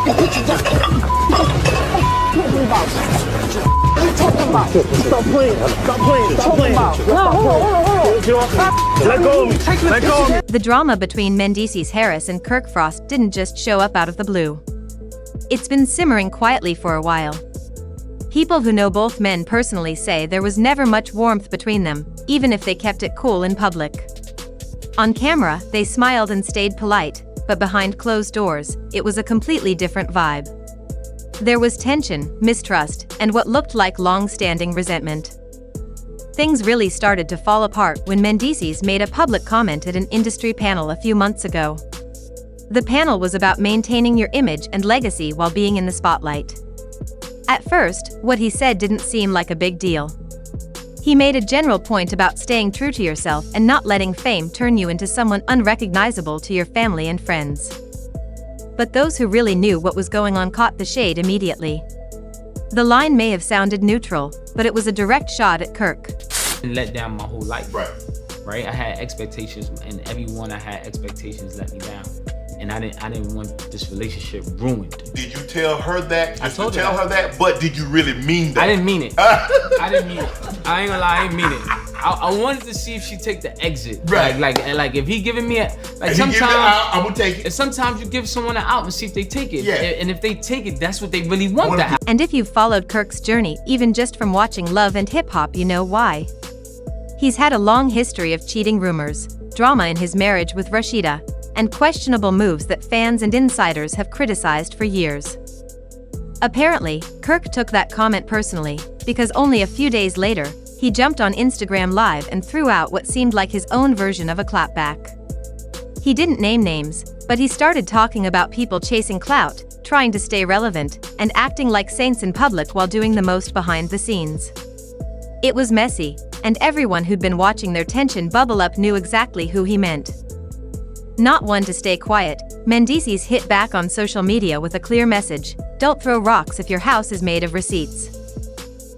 Stop playing. Let go of me. Let go of me. The drama between Mendeecees Harris and Kirk Frost didn't just show up out of the blue. It's been simmering quietly for a while. People who know both men personally say there was never much warmth between them, even if they kept it cool in public. On camera, they smiled and stayed polite, but behind closed doors, it was a completely different vibe. There was tension, mistrust, and what looked like long-standing resentment. Things really started to fall apart when Mendeecees made a public comment at an industry panel a few months ago. The panel was about maintaining your image and legacy while being in the spotlight. At first, what he said didn't seem like a big deal. He made a general point about staying true to yourself and not letting fame turn you into someone unrecognizable to your family and friends. But those who really knew what was going on caught the shade immediately. The line may have sounded neutral, but it was a direct shot at Kirk. Let down my whole life. Right. I had expectations, and everyone I had expectations let me down. And I didn't want this relationship ruined. Did you tell her that? I told her that, but did you really mean that? I didn't mean it. I didn't mean it. I ain't gonna lie, I didn't mean it. I wanted to see if she take the exit. Right. Like if he giving me a sometimes I'm gonna take it. And sometimes you give someone an out and see if they take it. Yeah. And if they take it, that's what they really want to happen. And if you've followed Kirk's journey, even just from watching Love and Hip Hop, you know why. He's had a long history of cheating rumors, drama in his marriage with Rashida, and questionable moves that fans and insiders have criticized for years. Apparently, Kirk took that comment personally, because only a few days later, he jumped on Instagram Live and threw out what seemed like his own version of a clapback. He didn't name names, but he started talking about people chasing clout, trying to stay relevant, and acting like saints in public while doing the most behind the scenes. It was messy, and everyone who'd been watching their tension bubble up knew exactly who he meant. Not one to stay quiet, Mendeecees hit back on social media with a clear message: don't throw rocks if your house is made of receipts.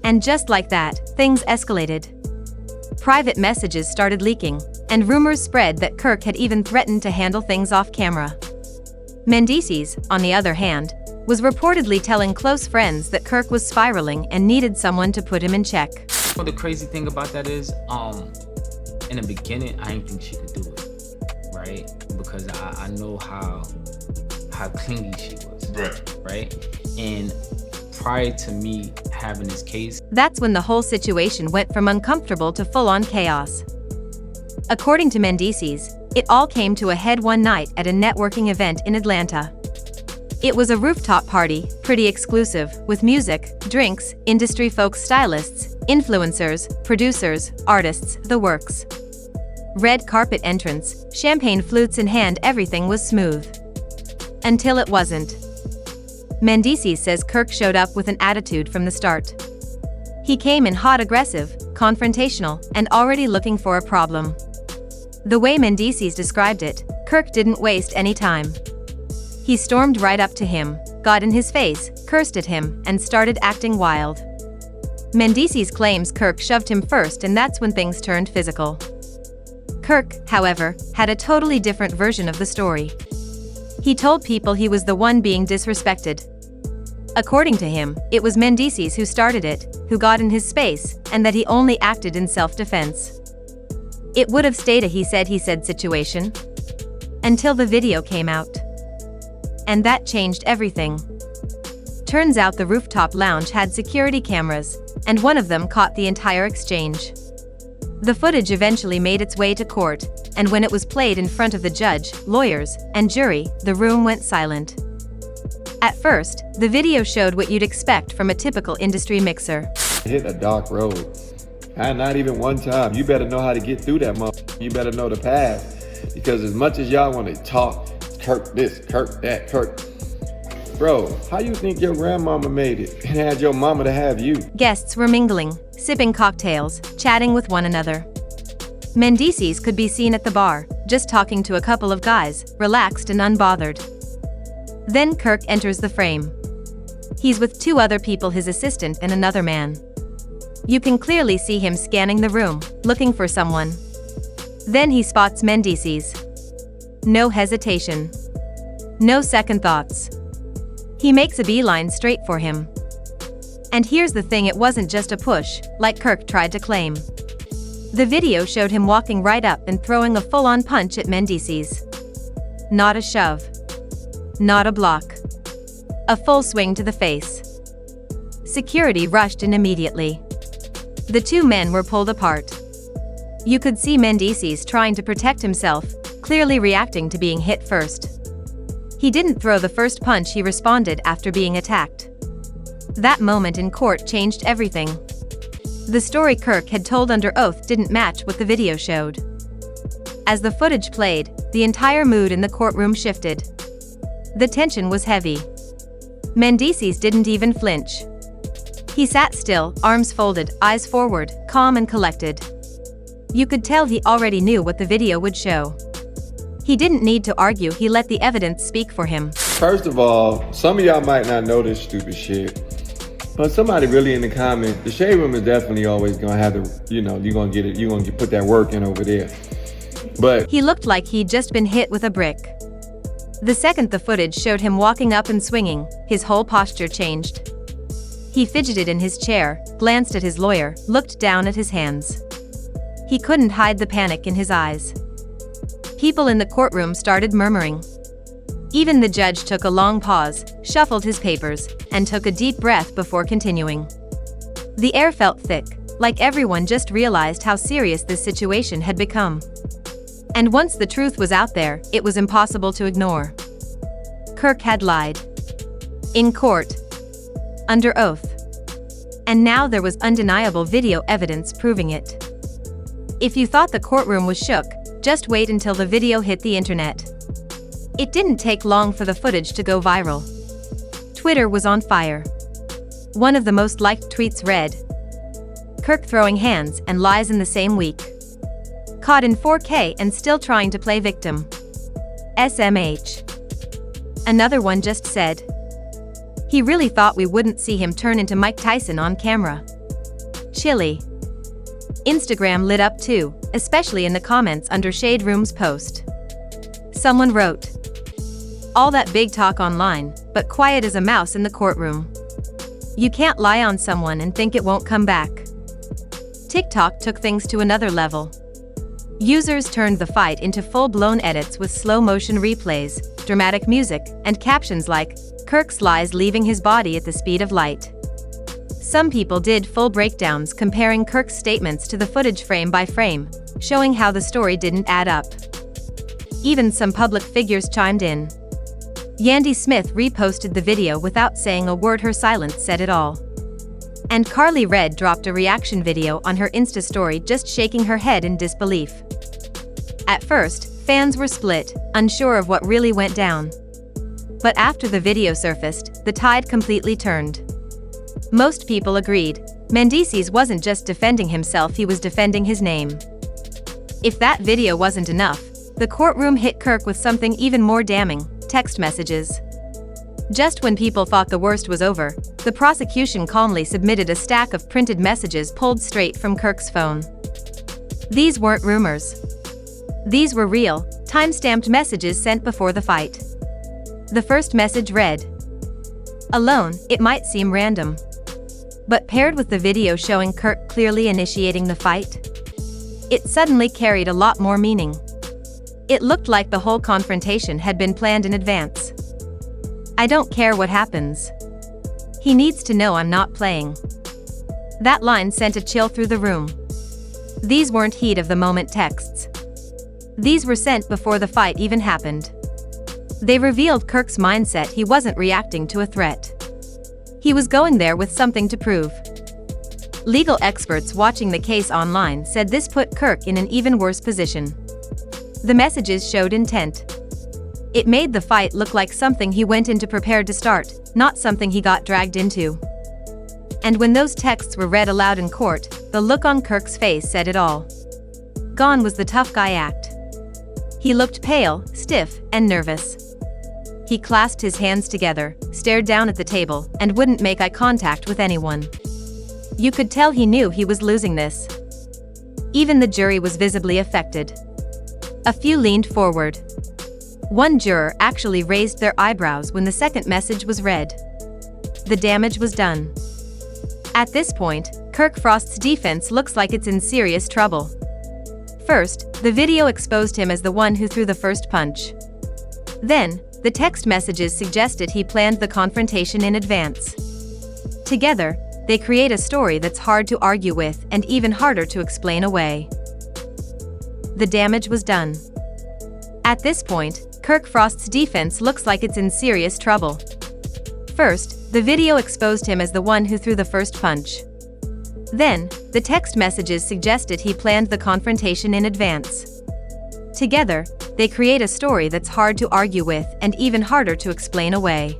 And just like that, things escalated. Private messages started leaking, and rumors spread that Kirk had even threatened to handle things off camera. Mendeecees, on the other hand, was reportedly telling close friends that Kirk was spiraling and needed someone to put him in check. Well, the crazy thing about that is, in the beginning, I didn't think she could do it, right? Because I know how clingy she was, right? And prior to me having this case, that's when the whole situation went from uncomfortable to full-on chaos. According to Mendeecees, it all came to a head one night at a networking event in Atlanta. It was a rooftop party, pretty exclusive, with music, drinks, industry folks, stylists, influencers, producers, artists, the works. Red carpet entrance, champagne flutes in hand, everything was smooth. Until it wasn't. Mendeecees says Kirk showed up with an attitude from the start. He came in hot, aggressive, confrontational, and already looking for a problem. The way Mendeecees described it, Kirk didn't waste any time. He stormed right up to him, got in his face, cursed at him, and started acting wild. Mendeecees claims Kirk shoved him first, and that's when things turned physical. Kirk, however, had a totally different version of the story. He told people he was the one being disrespected. According to him, it was Mendeecees who started it, who got in his space, and that he only acted in self-defense. It would have stayed a he said situation. Until the video came out. And that changed everything. Turns out the rooftop lounge had security cameras, and one of them caught the entire exchange. The footage eventually made its way to court, and when it was played in front of the judge, lawyers, and jury, the room went silent. At first, the video showed what you'd expect from a typical industry mixer. Hit a dark road. And not even one time. You better know how to get through that motherfucker. You better know the path. Because as much as y'all want to talk, Kirk this, Kirk that, Kirk. Bro, how you think your grandmama made it and had your mama to have you? Guests were mingling, sipping cocktails, chatting with one another. Mendeecees could be seen at the bar, just talking to a couple of guys, relaxed and unbothered. Then Kirk enters the frame. He's with two other people, his assistant and another man. You can clearly see him scanning the room, looking for someone. Then he spots Mendeecees. No hesitation. No second thoughts. He makes a beeline straight for him. And here's the thing, it wasn't just a push, like Kirk tried to claim. The video showed him walking right up and throwing a full-on punch at Mendeecees. Not a shove. Not a block. A full swing to the face. Security rushed in immediately. The two men were pulled apart. You could see Mendeecees trying to protect himself, clearly reacting to being hit first. He didn't throw the first punch, he responded after being attacked. That moment in court changed everything. The story Kirk had told under oath didn't match what the video showed. As the footage played, the entire mood in the courtroom shifted. The tension was heavy. Mendeecees didn't even flinch. He sat still, arms folded, eyes forward, calm and collected. You could tell he already knew what the video would show. He didn't need to argue, he let the evidence speak for him. First of all, some of y'all might not know this stupid shit, but somebody really in the comments, the shade room is definitely always gonna have the, you're gonna get it, put that work in over there. But he looked like he'd just been hit with a brick. The second the footage showed him walking up and swinging, his whole posture changed. He fidgeted in his chair, glanced at his lawyer, looked down at his hands. He couldn't hide the panic in his eyes. People in the courtroom started murmuring. Even the judge took a long pause, shuffled his papers, and took a deep breath before continuing. The air felt thick, like everyone just realized how serious this situation had become. And once the truth was out there, it was impossible to ignore. Kirk had lied. In court. Under oath. And now there was undeniable video evidence proving it. If you thought the courtroom was shook, just wait until the video hit the internet. It didn't take long for the footage to go viral. Twitter was on fire. One of the most liked tweets read, "Kirk throwing hands and lies in the same week. Caught in 4K and still trying to play victim. SMH." Another one just said, "He really thought we wouldn't see him turn into Mike Tyson on camera. Chilly." Instagram lit up too, especially in the comments under Shade Room's post. Someone wrote, "All that big talk online, but quiet as a mouse in the courtroom. You can't lie on someone and think it won't come back." TikTok took things to another level. Users turned the fight into full-blown edits with slow-motion replays, dramatic music, and captions like, "Kirk's lies leaving his body at the speed of light." Some people did full breakdowns comparing Kirk's statements to the footage frame by frame, showing how the story didn't add up. Even some public figures chimed in. Yandy Smith reposted the video without saying a word, her silence said it all. And Carly Red dropped a reaction video on her Insta story, just shaking her head in disbelief. At first, fans were split, unsure of what really went down. But after the video surfaced, the tide completely turned. Most people agreed, Mendeecees wasn't just defending himself, he was defending his name. If that video wasn't enough, the courtroom hit Kirk with something even more damning: text messages. Just when people thought the worst was over, the prosecution calmly submitted a stack of printed messages pulled straight from Kirk's phone. These weren't rumors. These were real, time-stamped messages sent before the fight. The first message read, "Alone, it might seem random. But paired with the video showing Kirk clearly initiating the fight, it suddenly carried a lot more meaning. It looked like the whole confrontation had been planned in advance. I don't care what happens. He needs to know I'm not playing." That line sent a chill through the room. These weren't heat-of-the-moment texts. These were sent before the fight even happened. They revealed Kirk's mindset. He wasn't reacting to a threat. He was going there with something to prove. Legal experts watching the case online said this put Kirk in an even worse position. The messages showed intent. It made the fight look like something he went into prepared to start, not something he got dragged into. And when those texts were read aloud in court, the look on Kirk's face said it all. Gone was the tough guy act. He looked pale, stiff, and nervous. He clasped his hands together, stared down at the table, and wouldn't make eye contact with anyone. You could tell he knew he was losing this. Even the jury was visibly affected. A few leaned forward. One juror actually raised their eyebrows when the second message was read. The damage was done. At this point, Kirk Frost's defense looks like it's in serious trouble. First, the video exposed him as the one who threw the first punch. Then, the text messages suggested he planned the confrontation in advance. Together, they create a story that's hard to argue with and even harder to explain away. The damage was done. At this point, Kirk Frost's defense looks like it's in serious trouble. First, the video exposed him as the one who threw the first punch. Then, the text messages suggested he planned the confrontation in advance. Together, they create a story that's hard to argue with and even harder to explain away.